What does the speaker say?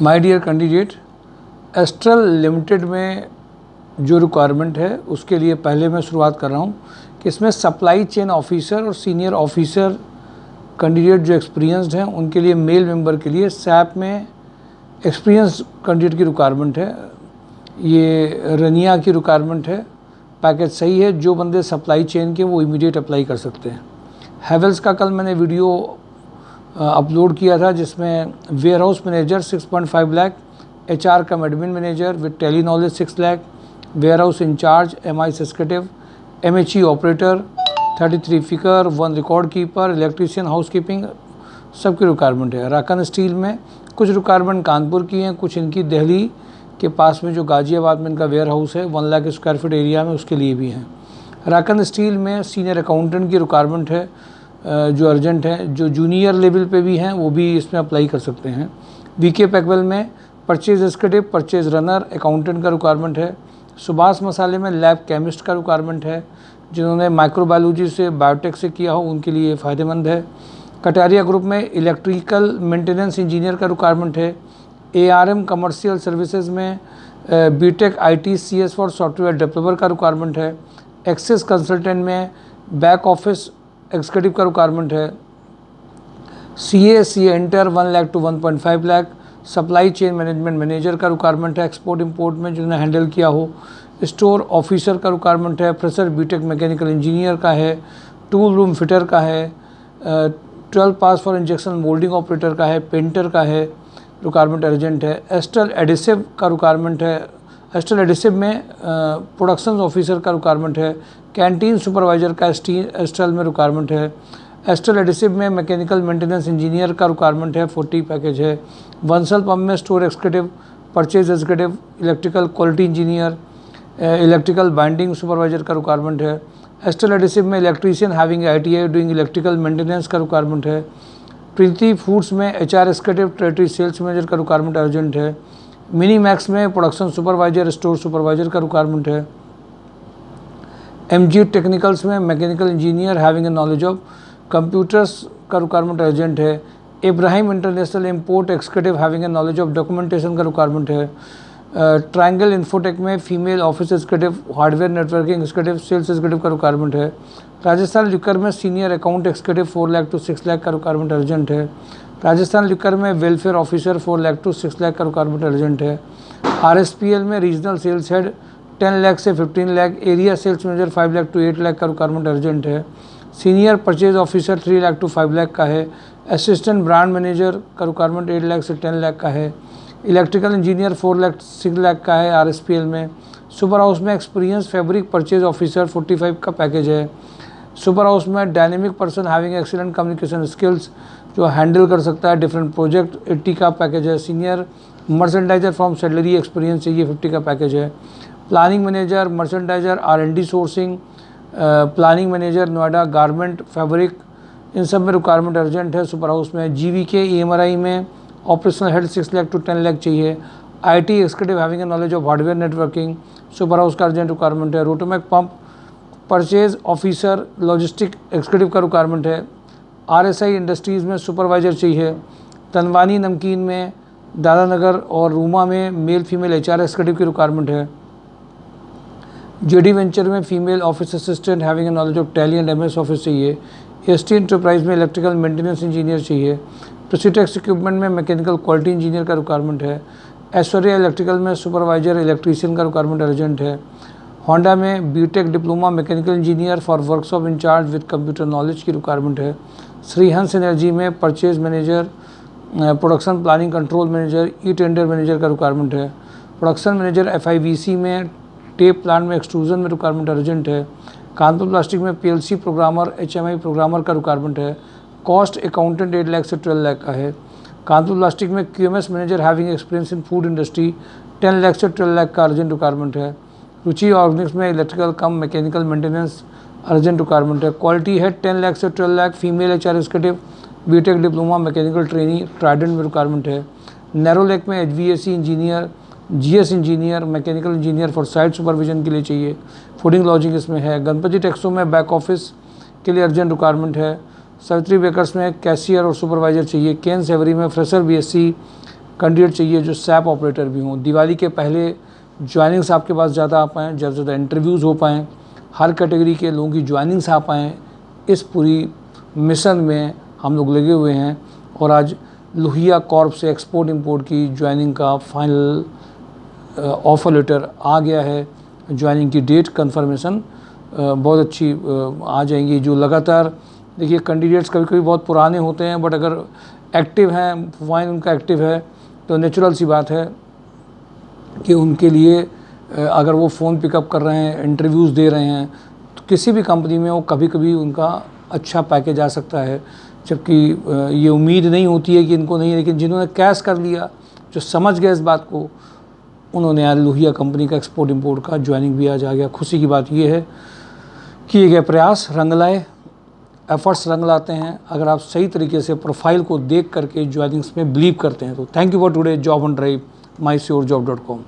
My dear candidate, Astral Limited में जो requirement है उसके लिए पहले मैं शुरुआत कर रहा हूँ कि इसमें सप्लाई चेन ऑफिसर और सीनियर ऑफिसर कैंडिडेट जो एक्सपीरियंस्ड हैं उनके लिए मेल मेंबर के लिए सैप में एक्सपीरियंस कैंडिडेट की रिक्वायरमेंट है। ये रनिया की रिक्वायरमेंट है। पैकेज सही है। जो बंदे सप्लाई चेन के वो इमीडिएट अप्लाई कर सकते हैं। हैवेल्स का कल मैंने वीडियो अपलोड किया था जिसमें warehouse manager 6.5 lakh, HR cum admin manager with Tally knowledge 6 lakh, warehouse incharge MI executive, MHE operator 33 फिकर, 1 record keeper, electrician housekeeping सबकी रिक्वायरमेंट है। राकन स्टील में कुछ रिक्वायरमेंट कानपुर की हैं, कुछ इनकी दिल्ली के पास में जो गाजियाबाद में इनका वेयर हाउस है 1 लाख स्क्वायर फीट एरिया में, उसके लिए भी हैं। राकन स्टील में सीनियर अकाउंटेंट की रिक्वायरमेंट है जो अर्जेंट है। जो जूनियर लेवल पे भी हैं वो भी इसमें अप्लाई कर सकते हैं। VK पैकवेल में purchase executive, purchase runner, accountant का रिक्वायरमेंट है। सुभाष मसाले में लैब केमिस्ट का रिक्वायरमेंट है। जिन्होंने माइक्रोबायोलॉजी से बायोटेक से किया हो उनके लिए फ़ायदेमंद है। कटारिया ग्रुप में इलेक्ट्रिकल मेंटेनेंस इंजीनियर का रिक्वायरमेंट है। ARM कमर्शियल सर्विसेज में BTech IT CS for software developer का रिक्वायरमेंट है। एक्सेस कंसल्टेंट में बैक ऑफिस एग्जीक्यूटिव का रिक्वायरमेंट है। CA inter 1 lakh to 1.5 lakh. Supply chain management manager का रिक्वायरमेंट है एक्सपोर्ट इंपोर्ट में जिन्होंने हैंडल किया हो। स्टोर ऑफिसर का रिक्वायरमेंट है। फ्रेशर BTech मैकेनिकल इंजीनियर का है। टूल रूम फिटर का है। 12 पास फॉर इंजेक्शन मोल्डिंग ऑपरेटर का है। पेंटर का है। रिक्वायरमेंट अर्जेंट है। एस्ट्रल एडिसिव का रिक्वायरमेंट है। एस्ट्रल एडिसिव में प्रोडक्शन ऑफिसर का रिक्वायरमेंट है। कैंटीन सुपरवाइजर का एस्ट्रल में रिक्वायरमेंट है। एस्ट्रल एडिसिव में मैकेनिकल मेंटेनेंस इंजीनियर का रिक्वायरमेंट है। 40 पैकेज है। वंसल पंप में store executive, purchase executive, electrical quality engineer, electrical binding supervisor का रिक्वायरमेंट है। एस्ट्रल एडिसिव में electrician having ITI doing electrical maintenance का रिक्वायरमेंट है। प्रीति फूड्स में HR executive, territory sales manager का रिक्वायरमेंट अर्जेंट है। मिनी मैक्स में प्रोडक्शन सुपरवाइजर, स्टोर सुपरवाइजर का रिक्वायरमेंट है। MG टेक्निकल्स में mechanical engineer having a knowledge of computers का रिक्वायरमेंट अर्जेंट है। Ibrahim international import executive having a knowledge of documentation का requirement है। ट्रायंगल इन्फोटेक में female office executive, hardware networking executive, sales executive का requirement है। Rajasthan liquor में senior account executive 4 lakh to 6 lakh का requirement urgent है। राजस्थान लिकर में welfare officer 4 lakh to 6 lakh का रिक्वायरमेंट अर्जेंट है। RSPL में रीजनल सेल्स हेड 10 लाख से 15 lakh, area sales manager 5 lakh to 8 lakh का रिक्वायरमेंट अर्जेंट है। Senior purchase officer 3 lakh to 5 lakh का है। असिस्टेंट ब्रांड मैनेजर का रिक्वायरमेंट 8 लाख से 10 लाख का है। इलेक्ट्रिकल इंजीनियर 4 लाख 6 लाख का है RSPL में। सुपर हाउस में एक्सपीरियंस फैब्रिक परचेज ऑफिसर 45 का पैकेज है। सुपर हाउस में dynamic person having excellent communication skills जो हैंडल कर सकता है डिफरेंट प्रोजेक्ट 80 का पैकेज है। Senior merchandiser from salary experience चाहिए 50 का पैकेज है। Planning manager, merchandiser, R&D sourcing, planning manager Noida garment fabric, इन सब में रिक्वायरमेंट अर्जेंट है। सुपर हाउस में GVK EMRI में operational head 6 lakh to 10 lakh चाहिए। IT executive having a knowledge of hardware networking, super house का अर्जेंट रिक्वायरमेंट है। Rotomac pump purchase officer logistic executive का रिक्वायरमेंट है। RSI इंडस्ट्रीज़ में सुपरवाइजर चाहिए। तनवानी नमकीन में, दादानगर और रूमा में मेल फीमेल HR एग्जीक्यूटिव की रिक्वायरमेंट है। JD वेंचर में female office assistant having a knowledge of tally and MS office चाहिए। ST एंटरप्राइज में इलेक्ट्रिकल मेंटेनेंस इंजीनियर चाहिए। प्रेसिटेक्स इक्विपमेंट में मैकेनिकल क्वालिटी इंजीनियर का रिक्वायरमेंट है। ऐश्वर्या इलेक्ट्रिकल में सुपरवाइजर इलेक्ट्रीशियन का रिक्वायरमेंट अर्जेंट है। होंडा में BTech diploma mechanical engineer for workshop incharge with computer knowledge की रिक्वायरमेंट है। श्रीहंस एनर्जी में purchase manager, production planning control manager, tender manager का रिक्वायरमेंट है। प्रोडक्शन मैनेजर FIVC में टेप प्लांट में एक्सट्रूजन में रिक्वायरमेंट अर्जेंट है। कानपुर प्लास्टिक में PLC प्रोग्रामर, HMI प्रोग्रामर का रिक्वायरमेंट है। कॉस्ट अकाउंटेंट 8 लाख से 12 लाख का है। कानपुर प्लास्टिक में QMS manager having experience in food industry 10 lakh से 12 लाख का अर्जेंट रिक्वायरमेंट है। रुचि ऑर्गेनिक्स में इलेक्ट्रिकल कम मैकेनिकल मेंटेनेंस अर्जेंट रिक्वायरमेंट है। क्वालिटी हेड 10 लाख से 12 lakh, female HR executive, BTech diploma mechanical trainee, Trident में रिक्वायरमेंट है। नैरो लेक में HVAC engineer, GS engineer, mechanical engineer for site supervision के लिए चाहिए। फूडिंग लॉजिंग इसमें है। गणपति टेक्सो में बैक ऑफिस के लिए अर्जेंट रिक्वायरमेंट है। सावित्री बेकर्स में कैशियर और सुपरवाइजर चाहिए। केन सेवरी में फ्रेशर BSc कैंडिडेट चाहिए जो सैप ऑपरेटर भी हों। दिवाली के पहले ज्वाइनिंग्स आपके पास ज़्यादा आ पाएँ, ज़्यादा से ज़्यादा इंटरव्यूज़ हो पाएँ, हर कैटेगरी के लोगों की ज्वाइनिंग्स आ पाएँ, इस पूरी मिशन में हम लोग लगे हुए हैं। और आज लोहिया कॉर्प से एक्सपोर्ट इंपोर्ट की ज्वाइनिंग का फाइनल ऑफ़र लेटर आ गया है। ज्वाइनिंग की डेट कंफर्मेशन बहुत अच्छी आ जाएंगी। जो लगातार देखिए कैंडिडेट्स कभी कभी बहुत पुराने होते हैं, बट अगर एक्टिव हैं, प्रोफाइल उनका एक्टिव है, तो नेचुरल सी बात है कि उनके लिए अगर वो फ़ोन पिकअप कर रहे हैं, इंटरव्यूज़ दे रहे हैं, तो किसी भी कंपनी में वो कभी कभी उनका अच्छा पैकेज आ सकता है। जबकि ये उम्मीद नहीं होती है कि इनको नहीं, लेकिन जिन्होंने कैश कर लिया, जो समझ गए इस बात को, उन्होंने आज लोहिया कंपनी का एक्सपोर्ट इंपोर्ट का ज्वाइनिंग भी आज आ गया। खुशी की बात ये है, किए गए प्रयास रंग लाए, एफर्ट्स रंग लाते हैं अगर आप सही तरीके से प्रोफाइल को देख करके ज्वाइनिंग्स में बिलीव करते हैं। तो thank you for today job on drive, mysurjob.com।